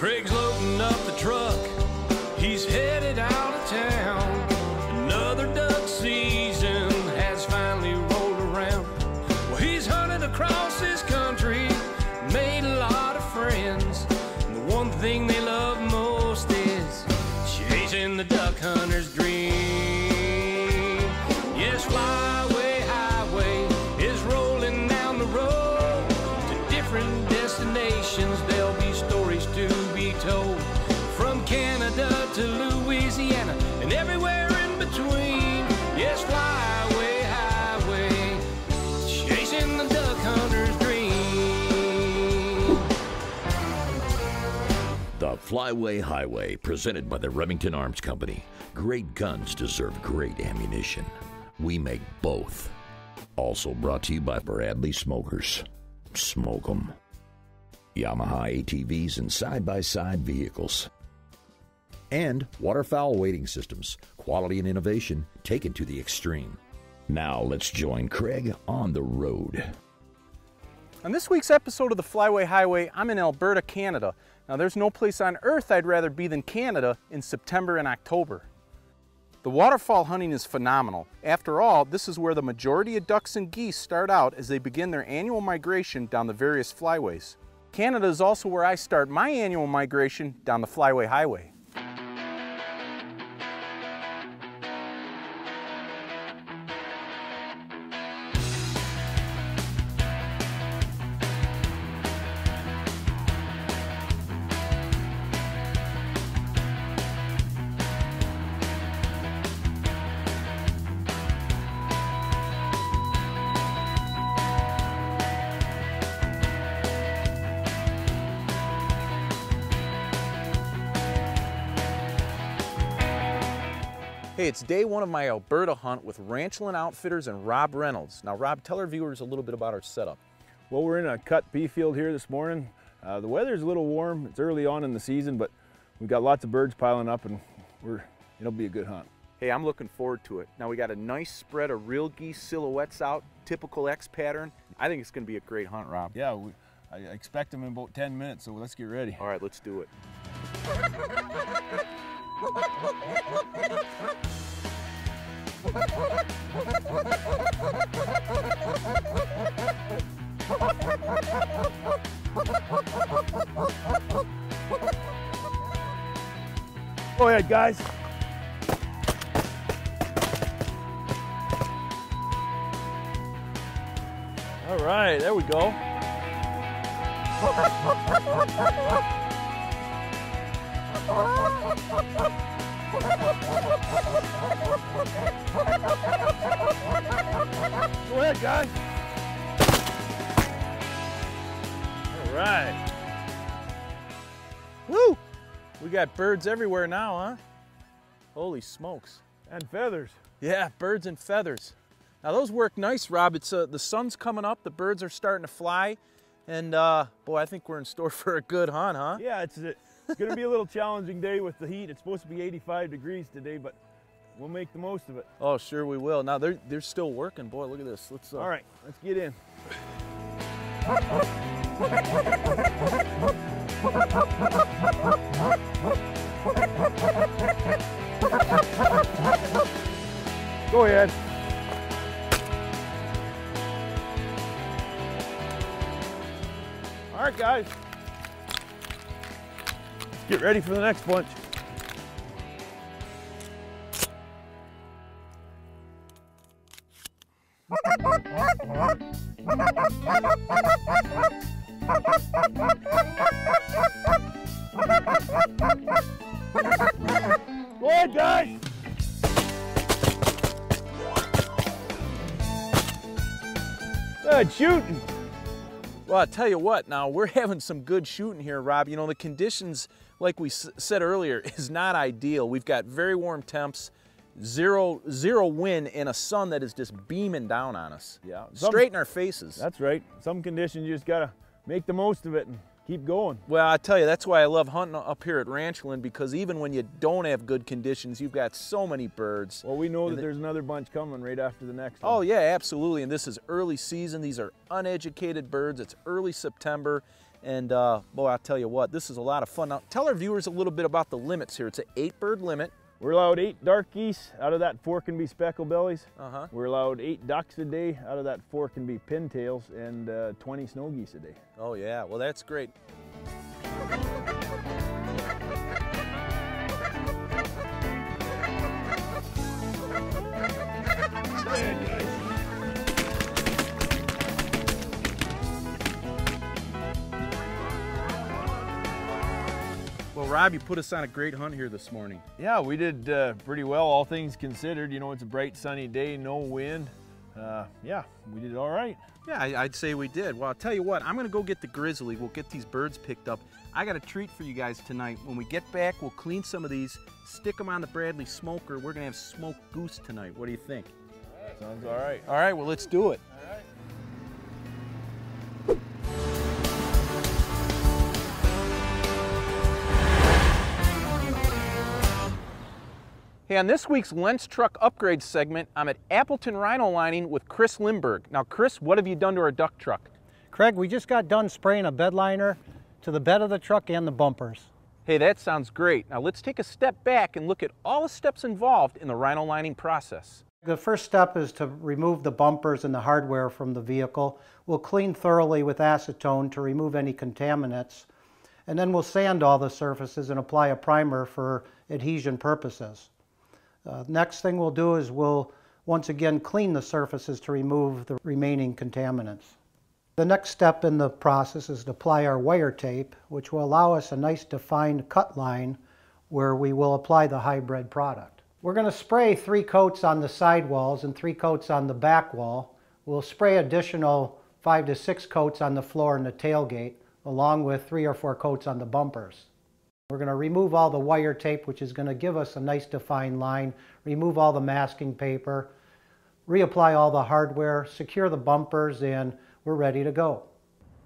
Craig's loading up the truck, he's headed out of town. Another duck season has finally rolled around. Well, he's hunted across this country, made a lot of friends. And the one thing they love most is chasing the duck hunter's dream. Yes, Flyway Highway is rolling down the road to different destinations. There'll be stories to be told, from Canada to Louisiana and everywhere in between. Yes, Flyway Highway, chasing the duck hunter's dream. The Flyway Highway, presented by the Remington Arms Company. Great guns deserve great ammunition. We make both. Also brought to you by Bradley Smokers. Smoke 'em. Yamaha ATVs and side-by-side vehicles. And Waterfowl waiting systems. Quality and innovation taken to the extreme. Now let's join Craig on the road. On this week's episode of the Flyway Highway, I'm in Alberta, Canada. Now there's no place on earth I'd rather be than Canada in September and October. The waterfowl hunting is phenomenal. After all, this is where the majority of ducks and geese start out as they begin their annual migration down the various flyways. Canada is also where I start my annual migration down the Flyway Highway. Hey, it's day one of my Alberta hunt with Ranchland Outfitters and Rob Reynolds. Now, Rob, tell our viewers a little bit about our setup. Well, we're in a cut pea field here this morning. The weather's a little warm. It's early on in the season, but we've got lots of birds piling up, and it'll be a good hunt. Hey, I'm looking forward to it. Now, we got a nice spread of real geese silhouettes out, typical X pattern. I think it's going to be a great hunt, Rob. Yeah, I expect them in about 10 minutes, so let's get ready. All right, let's do it. Go ahead, guys. All right, there we go. Go ahead, guys. All right. Woo! We got birds everywhere now, huh? Holy smokes. And feathers. Yeah, birds and feathers. Now those work nice, Rob. It's the sun's coming up, the birds are starting to fly, and boy, I think we're in store for a good hunt, huh? Yeah, it's going to be a little challenging day with the heat. It's supposed to be 85 degrees today, but we'll make the most of it. Oh, sure we will. Now they're still working. Boy, look at this. Let's. All right, let's get in. Go ahead. All right, guys. Let's get ready for the next bunch. Go ahead, guys. Good shooting. Well, I tell you what, now we're having some good shooting here, Rob. You know, the conditions, like we said earlier, is not ideal. We've got very warm temps, zero wind, and a sun that is just beaming down on us. Yeah, straight in our faces. That's right. Some conditions you just gotta make the most of it and keep going. Well, I tell you, that's why I love hunting up here at Ranchland, because even when you don't have good conditions, you've got so many birds. Well, we know that there's another bunch coming right after the next one. Oh yeah, absolutely. And this is early season. These are uneducated birds. It's early September, And boy, I'll tell you what, this is a lot of fun. Now, tell our viewers a little bit about the limits here. It's an 8-bird limit. We're allowed 8 dark geese. Out of that, 4 can be speckled bellies. Uh-huh. We're allowed 8 ducks a day. Out of that, 4 can be pintails, and 20 snow geese a day. Oh yeah, well that's great. Well, Rob, you put us on a great hunt here this morning. Yeah, we did pretty well, all things considered. You know, it's a bright sunny day, no wind. Yeah, we did all right. Yeah, I'd say we did. Well, I'll tell you what, I'm gonna go get the grizzly. We'll get these birds picked up. I got a treat for you guys tonight. When we get back, we'll clean some of these, stick them on the Bradley smoker. We're gonna have smoked goose tonight. What do you think? Sounds all right. All right, well, let's do it. All right. Hey, on this week's Lentz Truck Upgrade segment, I'm at Appleton Rhino Lining with Chris Lindberg. Now, Chris, what have you done to our duck truck? Craig, we just got done spraying a bed liner to the bed of the truck and the bumpers. Hey, that sounds great. Now, let's take a step back and look at all the steps involved in the rhino lining process. The first step is to remove the bumpers and the hardware from the vehicle. We'll clean thoroughly with acetone to remove any contaminants. And then we'll sand all the surfaces and apply a primer for adhesion purposes. Next thing we'll do is we'll once again clean the surfaces to remove the remaining contaminants. The next step in the process is to apply our wire tape, which will allow us a nice defined cut line where we will apply the hybrid product. We're going to spray 3 coats on the side walls and 3 coats on the back wall. We'll spray additional 5 to 6 coats on the floor and the tailgate, along with 3 or 4 coats on the bumpers. We're going to remove all the wire tape, which is going to give us a nice defined line, remove all the masking paper, reapply all the hardware, secure the bumpers, and we're ready to go.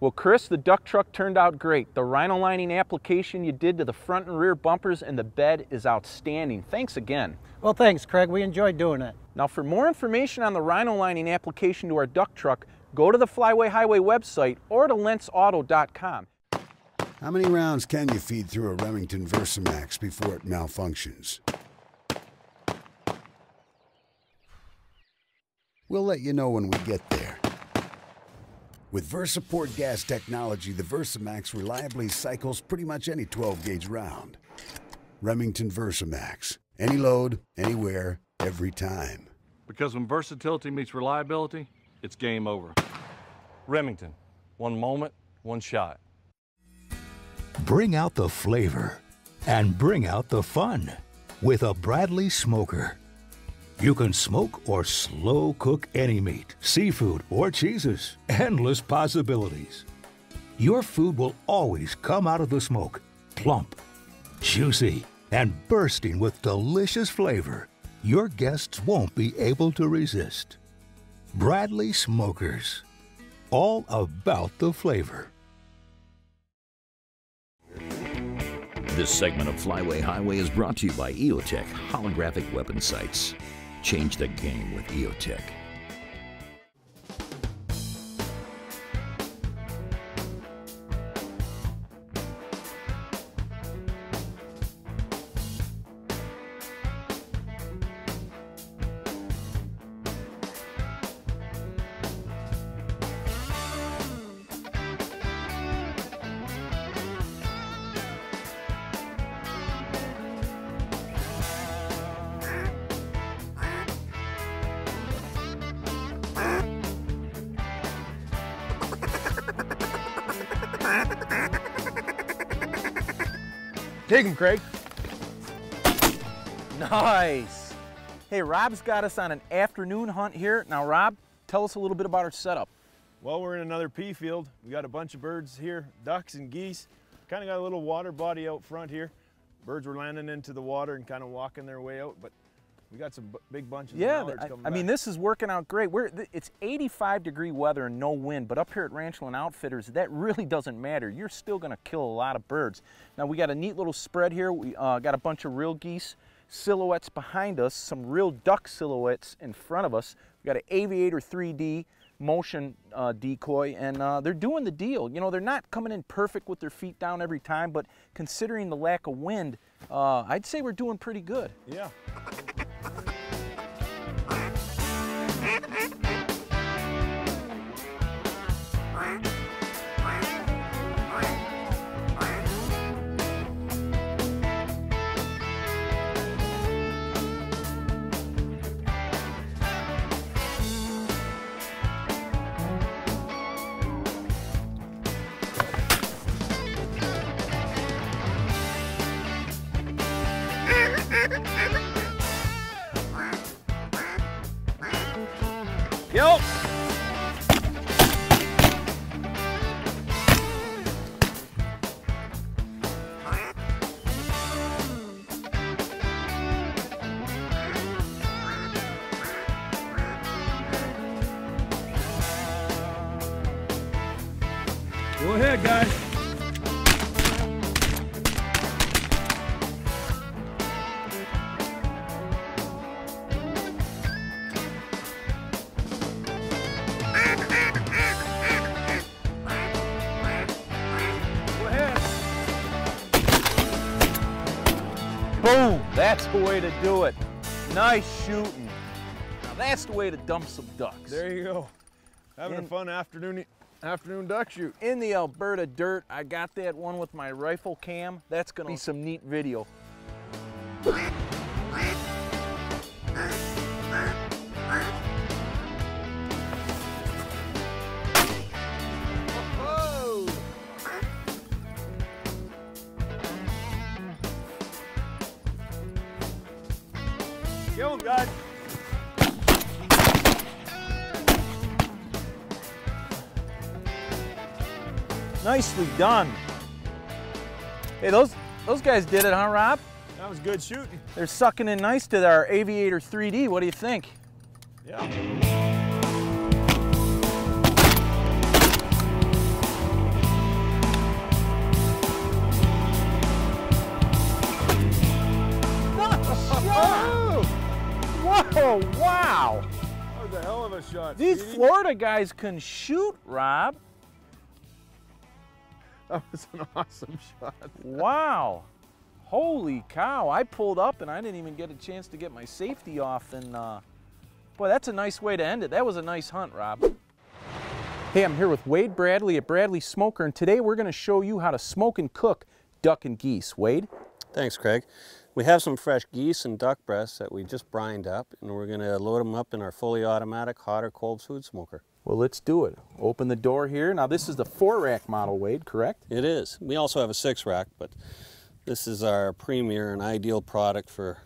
Well, Chris, the duck truck turned out great. The rhino lining application you did to the front and rear bumpers and the bed is outstanding. Thanks again. Well, thanks, Craig. We enjoyed doing it. Now, for more information on the rhino lining application to our duck truck, go to the Flyway Highway website or to lentzauto.com. How many rounds can you feed through a Remington Versamax before it malfunctions? We'll let you know when we get there. With VersaPort gas technology, the Versamax reliably cycles pretty much any 12-gauge round. Remington Versamax. Any load, anywhere, every time. Because when versatility meets reliability, it's game over. Remington. One moment, one shot. Bring out the flavor and bring out the fun with a Bradley smoker. You can smoke or slow cook any meat, seafood, or cheeses. Endless possibilities. Your food will always come out of the smoke plump, juicy, and bursting with delicious flavor your guests won't be able to resist. Bradley Smokers. All about the flavor. This segment of Flyway Highway is brought to you by EOTech Holographic Weapon Sights. Change the game with EOTech. Take him, Craig. Nice. Hey, Rob's got us on an afternoon hunt here. Now, Rob, tell us a little bit about our setup. Well, we're in another pea field. We got a bunch of birds here, ducks and geese. Kind of got a little water body out front here. Birds were landing into the water and kind of walking their way out, but we got some big bunches of mallards coming I mean, back. this is working out great. It's 85-degree weather and no wind, but up here at Ranchland Outfitters, that really doesn't matter. You're still going to kill a lot of birds. Now, we got a neat little spread here. We got a bunch of real geese silhouettes behind us, some real duck silhouettes in front of us. We got an Aviator 3D, motion decoy, and they're doing the deal. You know, they're not coming in perfect with their feet down every time, but considering the lack of wind, I'd say we're doing pretty good. Yeah. Yo! Go ahead, guys. Boom! That's the way to do it. Nice shooting. Now that's the way to dump some ducks. There you go. Having a fun afternoon duck shoot. In the Alberta dirt, I got that one with my rifle cam. That's gonna be some neat video. Kill him, guys. Nicely done. Hey, those guys did it, huh, Rob? That was good shooting. They're sucking in nice to our Aviator 3D. What do you think? Yeah. Whoa, wow. That was a hell of a shot. These Speedy. Florida guys can shoot, Rob. That was an awesome shot. Wow. Holy cow. I pulled up and I didn't even get a chance to get my safety off. And boy, that's a nice way to end it. That was a nice hunt, Rob. Hey, I'm here with Wade Bradley at Bradley Smoker, and today we're going to show you how to smoke and cook duck and geese. Wade? Thanks, Craig. We have some fresh geese and duck breasts that we just brined up, and we're going to load them up in our fully automatic hot or cold food smoker. Well, let's do it. Open the door here. Now, this is the 4-rack model, Wade, correct? It is. We also have a 6-rack, but this is our premier and ideal product for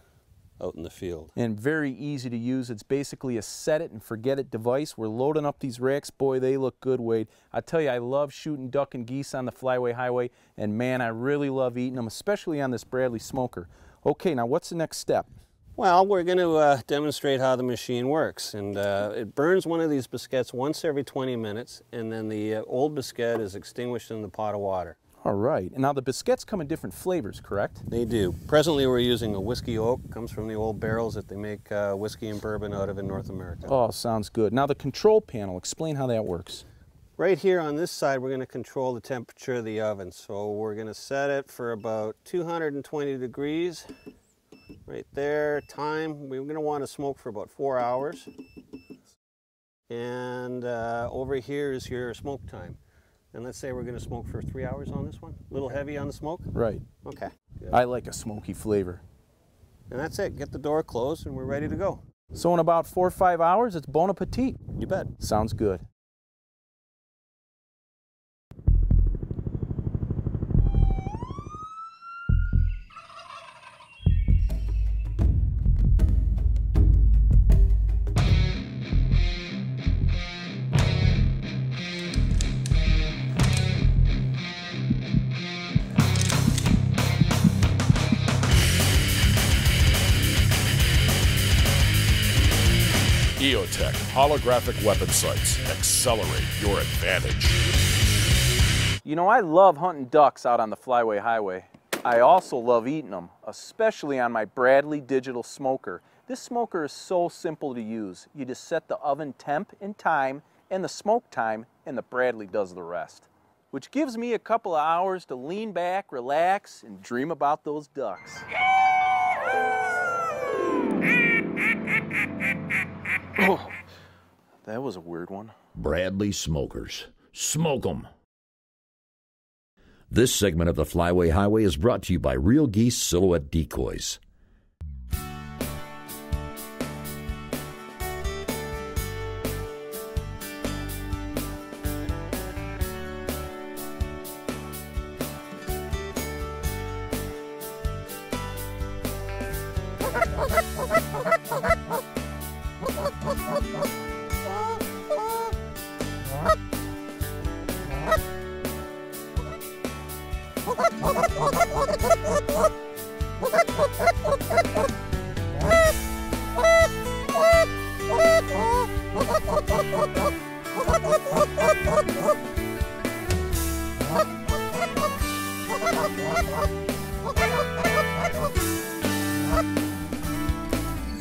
out in the field. And very easy to use. It's basically a set it and forget it device. We're loading up these racks. Boy, they look good, Wade. I tell you, I love shooting duck and geese on the Flyway Highway, and man, I really love eating them, especially on this Bradley Smoker. Okay, now what's the next step? Well, we're going to demonstrate how the machine works, and it burns one of these biscuits once every 20 minutes, and then the old biscuit is extinguished in the pot of water. All right, and now the biscuits come in different flavors, correct? They do. Presently we're using a whiskey oak. Comes from the old barrels that they make whiskey and bourbon out of in North America. Oh, sounds good. Now the control panel, explain how that works. Right here on this side, we're going to control the temperature of the oven. So we're going to set it for about 220 degrees. Right there, time, we're going to want to smoke for about 4 hours. And over here is your smoke time. And let's say we're going to smoke for 3 hours on this one. A little heavy on the smoke? Right. Okay. Good. I like a smoky flavor. And that's it. Get the door closed and we're ready to go. So in about 4 or 5 hours, it's bon appetit. You bet. Sounds good. EOTech holographic weapon sights. Accelerate your advantage. You know, I love hunting ducks out on the Flyway Highway. I also love eating them, especially on my Bradley digital smoker. This smoker is so simple to use. You just set the oven temp and time, and the smoke time, and the Bradley does the rest. Which gives me a couple of hours to lean back, relax, and dream about those ducks. Oh, that was a weird one. Bradley Smokers. Smoke 'em. This segment of the Flyway Highway is brought to you by Real Geese Silhouette Decoys.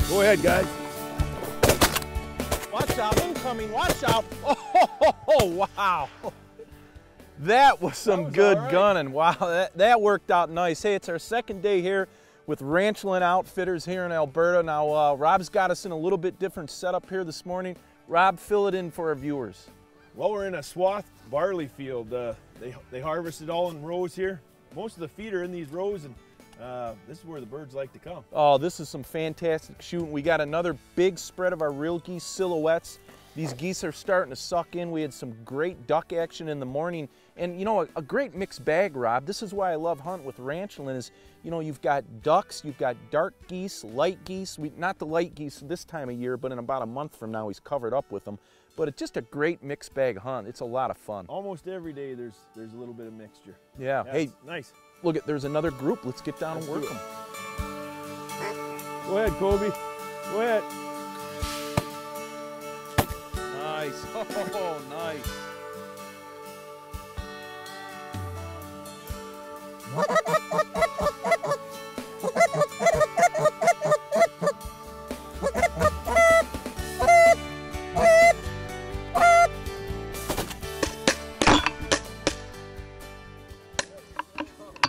Go ahead, guys. Watch out, incoming, watch out. Oh, wow. That was some good gunning. Wow, that worked out nice. Hey, it's our second day here with Ranchland Outfitters here in Alberta. Now, Rob's got us in a little bit different setup here this morning. Rob, fill it in for our viewers. Well, we're in a swath barley field. They harvested all in rows here. Most of the feed are in these rows, and this is where the birds like to come. Oh, this is some fantastic shooting. We got another big spread of our Real Geese silhouettes. These geese are starting to suck in. We had some great duck action in the morning. And you know, a great mixed bag, Rob. This is why I love hunting with Ranchland is, you know, you've got ducks, you've got dark geese, light geese. Not the light geese this time of year, but in about a month from now, he's covered up with them. But it's just a great mixed bag hunt. It's a lot of fun. Almost every day there's a little bit of mixture. Yeah. Hey, nice. Look, there's another group. Let's get down and work them. Go ahead, Kobe. Go ahead. Nice. Oh, nice.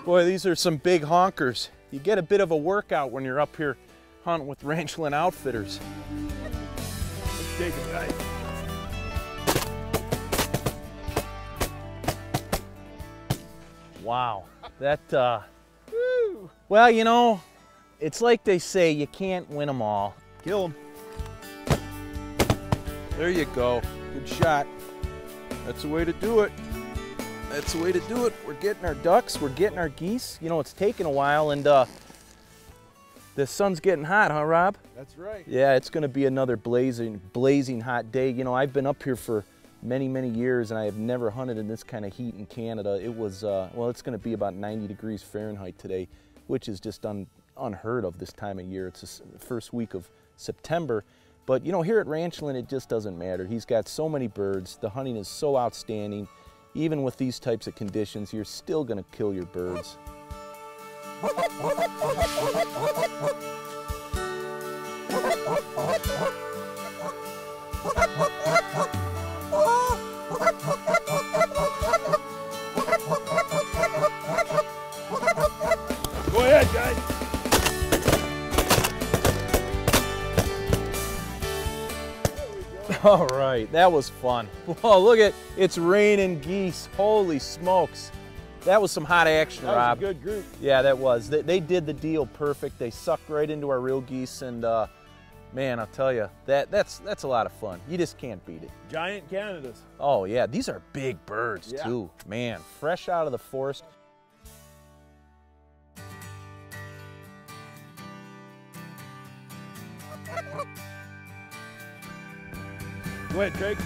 Boy, these are some big honkers. You get a bit of a workout when you're up here hunting with Ranchland Outfitters. Let's take it, guys. Wow, that, well, you know, it's like they say, you can't win them all. Kill them. There you go, good shot. That's the way to do it. That's the way to do it. We're getting our ducks, we're getting our geese. You know, it's taken a while, and the sun's getting hot, huh, Rob? That's right. Yeah, it's gonna be another blazing hot day. You know, I've been up here for many years, and I have never hunted in this kind of heat in Canada. It was, well, it's going to be about 90 degrees Fahrenheit today, which is just unheard of this time of year. It's the first week of September. But, you know, here at Ranchland, it just doesn't matter. He's got so many birds. The hunting is so outstanding. Even with these types of conditions, you're still going to kill your birds. Go ahead, guys. All right, that was fun. Whoa, look at, it's raining geese. Holy smokes. That was some hot action, Rob. That was a good group. Yeah, that was. They did the deal perfect. They sucked right into our real geese, and man, I'll tell you, that's a lot of fun. You just can't beat it. Giant Canadas. Oh yeah, these are big birds too. Man, fresh out of the forest. Go ahead, Craig.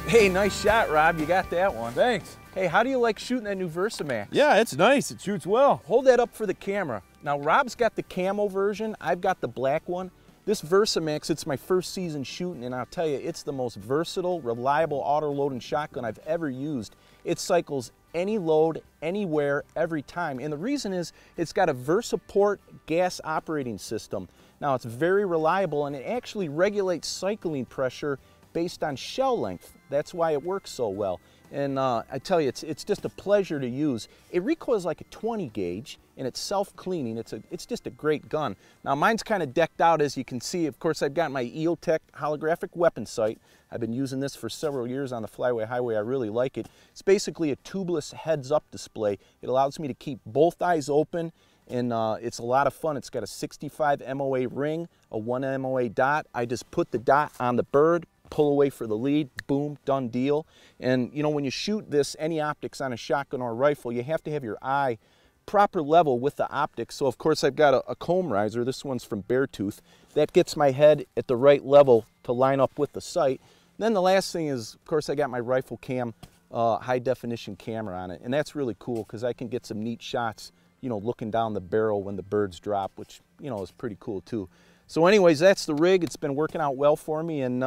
Hey, nice shot, Rob. You got that one. Thanks. Hey, how do you like shooting that new Versamax? Yeah, it's nice. It shoots well. Hold that up for the camera. Now, Rob's got the camo version. I've got the black one. This VersaMax, it's my first season shooting, and I'll tell you, it's the most versatile, reliable auto-loading shotgun I've ever used. It cycles any load, anywhere, every time. And the reason is it's got a VersaPort gas operating system. Now, it's very reliable, and it actually regulates cycling pressure based on shell length. That's why it works so well. And I tell you, it's just a pleasure to use. It recoils like a 20 gauge, and it's self-cleaning. It's just a great gun. Now, mine's kind of decked out, as you can see. Of course, I've got my EOTech holographic weapon sight. I've been using this for several years on the Flyway Highway. I really like it. It's basically a tubeless heads-up display. It allows me to keep both eyes open, and it's a lot of fun. It's got a 65 MOA ring, a 1 MOA dot. I just put the dot on the bird, pull away for the lead, boom, done deal. And you know, when you shoot this, any optics on a shotgun or a rifle, you have to have your eye proper level with the optics. So of course I've got a comb riser. This one's from Beartooth. That gets my head at the right level to line up with the sight. Then the last thing is, of course, I got my rifle cam high definition camera on it, and that's really cool because I can get some neat shots, you know, looking down the barrel when the birds drop, which, you know, is pretty cool too. So anyways, that's the rig. It's been working out well for me, and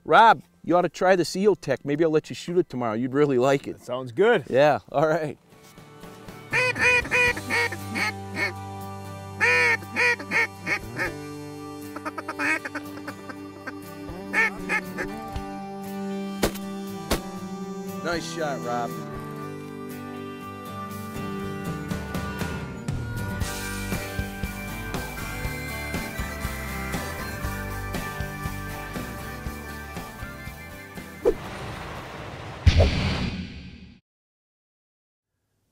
Rob, you ought to try this EOTech. Maybe I'll let you shoot it tomorrow. You'd really like it. That sounds good. Yeah, all right. Nice shot, Rob.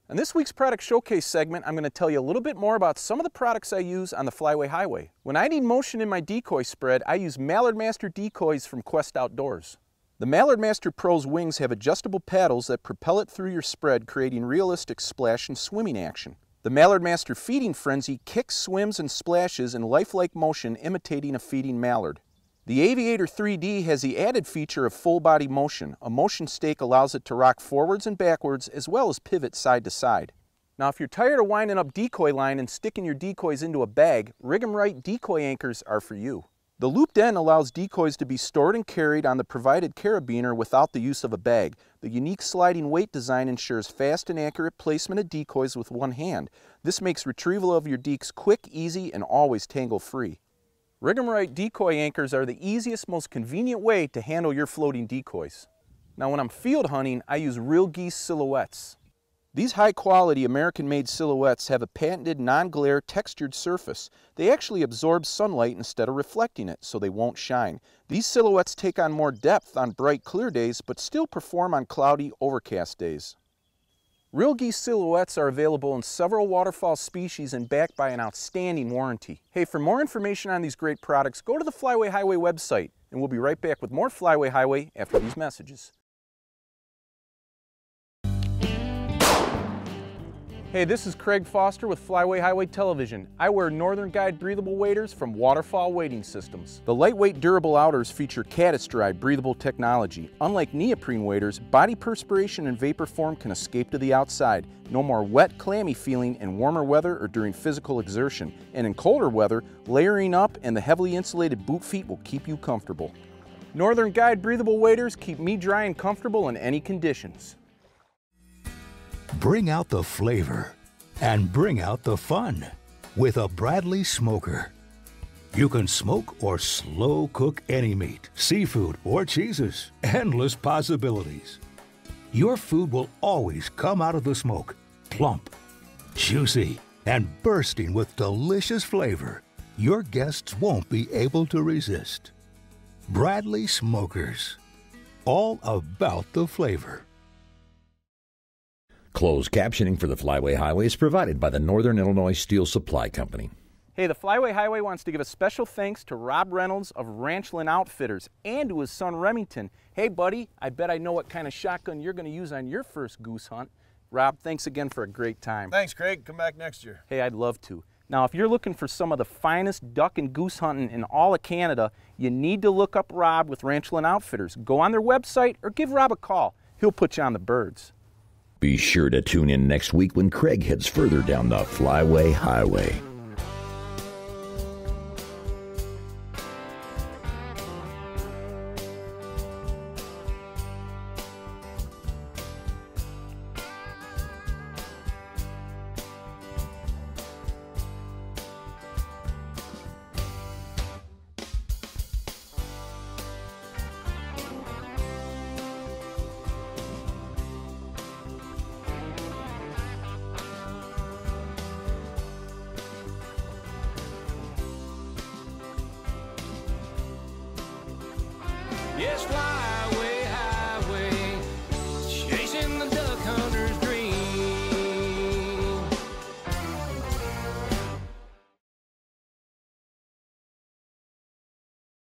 In this week's product showcase segment, I'm going to tell you a little bit more about some of the products I use on the Flyway Highway. When I need motion in my decoy spread, I use Mallard Master decoys from Quest Outdoors. The Mallard Master Pro's wings have adjustable paddles that propel it through your spread, creating realistic splash and swimming action. The Mallard Master Feeding Frenzy kicks, swims, and splashes in lifelike motion, imitating a feeding mallard. The Aviator 3D has the added feature of full body motion. A motion stake allows it to rock forwards and backwards as well as pivot side to side. Now if you're tired of winding up decoy line and sticking your decoys into a bag, Rig 'em Right decoy anchors are for you. The looped end allows decoys to be stored and carried on the provided carabiner without the use of a bag. The unique sliding weight design ensures fast and accurate placement of decoys with one hand. This makes retrieval of your deeks quick, easy, and always tangle free. Rig 'em Right decoy anchors are the easiest, most convenient way to handle your floating decoys. Now when I'm field hunting, I use Real Geese silhouettes. These high-quality American-made silhouettes have a patented non-glare textured surface. They actually absorb sunlight instead of reflecting it, so they won't shine. These silhouettes take on more depth on bright, clear days, but still perform on cloudy, overcast days. Real Geese silhouettes are available in several waterfowl species and backed by an outstanding warranty. Hey, for more information on these great products, go to the Flyway Highway website, and we'll be right back with more Flyway Highway after these messages. Hey, this is Craig Foster with Flyway Highway Television. I wear Northern Guide breathable waders from Waterfowl Wading Systems. The lightweight, durable outers feature caddis-dry breathable technology. Unlike neoprene waders, body perspiration and vapor form can escape to the outside. No more wet, clammy feeling in warmer weather or during physical exertion. And in colder weather, layering up and the heavily insulated boot feet will keep you comfortable. Northern Guide breathable waders keep me dry and comfortable in any conditions. Bring out the flavor and bring out the fun with a Bradley smoker. You can smoke or slow cook any meat, seafood, or cheeses. Endless possibilities. Your food will always come out of the smoke plump, juicy, and bursting with delicious flavor your guests won't be able to resist. Bradley Smokers. All about the flavor. Closed captioning for the Flyway Highway is provided by the Northern Illinois Steel Supply Company. Hey, the Flyway Highway wants to give a special thanks to Rob Reynolds of Ranchland Outfitters and to his son Remington. Hey buddy, I bet I know what kind of shotgun you're going to use on your first goose hunt. Rob, thanks again for a great time. Thanks, Craig. Come back next year. Hey, I'd love to. Now, if you're looking for some of the finest duck and goose hunting in all of Canada, you need to look up Rob with Ranchland Outfitters. Go on their website or give Rob a call. He'll put you on the birds. Be sure to tune in next week when Craig heads further down the Flyway Highway. Yes, fly